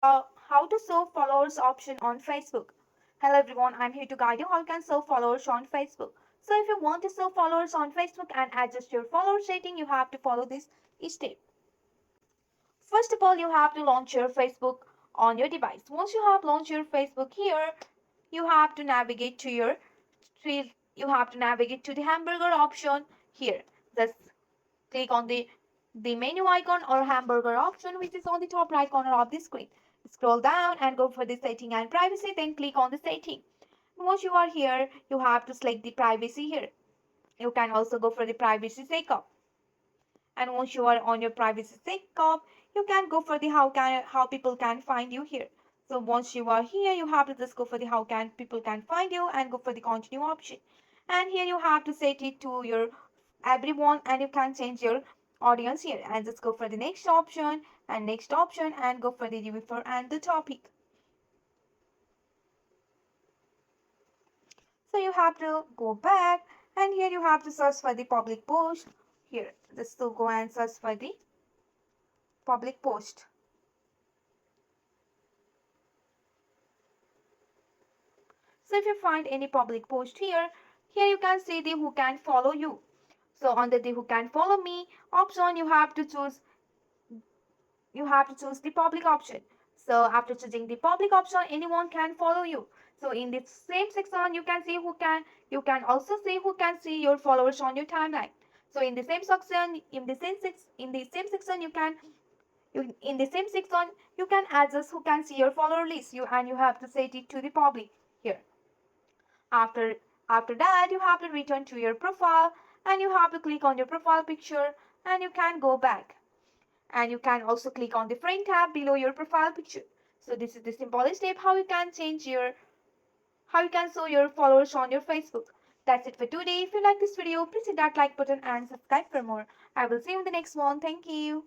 How to show followers option on Facebook. Hello everyone, I'm here to guide you how you can show followers on Facebook. So if you want to show followers on Facebook and adjust your followers rating, you have to follow this step. First of all, you have to launch your Facebook on your device. Once you have launched your Facebook here, you have to navigate to your the hamburger option here. Just click on the menu icon or hamburger option which is on the top right corner of the screen. Scroll down and go for the setting and privacy, then click on the setting. Once you are here, you have to select the privacy here. You can also go for the privacy setup. And once you are on your privacy setup, you can go for the how people can find you here. So once you are here, you have to just go for the how can people can find you and go for the continue option. And here you have to set it to your everyone and you can change your audience here and just go for the next option and go for the reviewer and the topic. So you have to go back and here you have to search for the public post here. Just to go and search for the public post. So if you find any public post here, you can see the who can follow you. So under the who can follow me option, you have to choose the public option. So after choosing the public option, anyone can follow you. So in the same section, you can also see who can see your followers on your timeline. So in the same section, in the same section, you can adjust who can see your follower list. You have to set it to the public here. After after that, you have to return to your profile and you have to click on your profile picture and you can go back. And you can also click on the frame tab below your profile picture. So this is the simplest step how you can show your followers on your Facebook. That's it for today. If you like this video, please hit that like button and subscribe for more. I will see you in the next one. Thank you.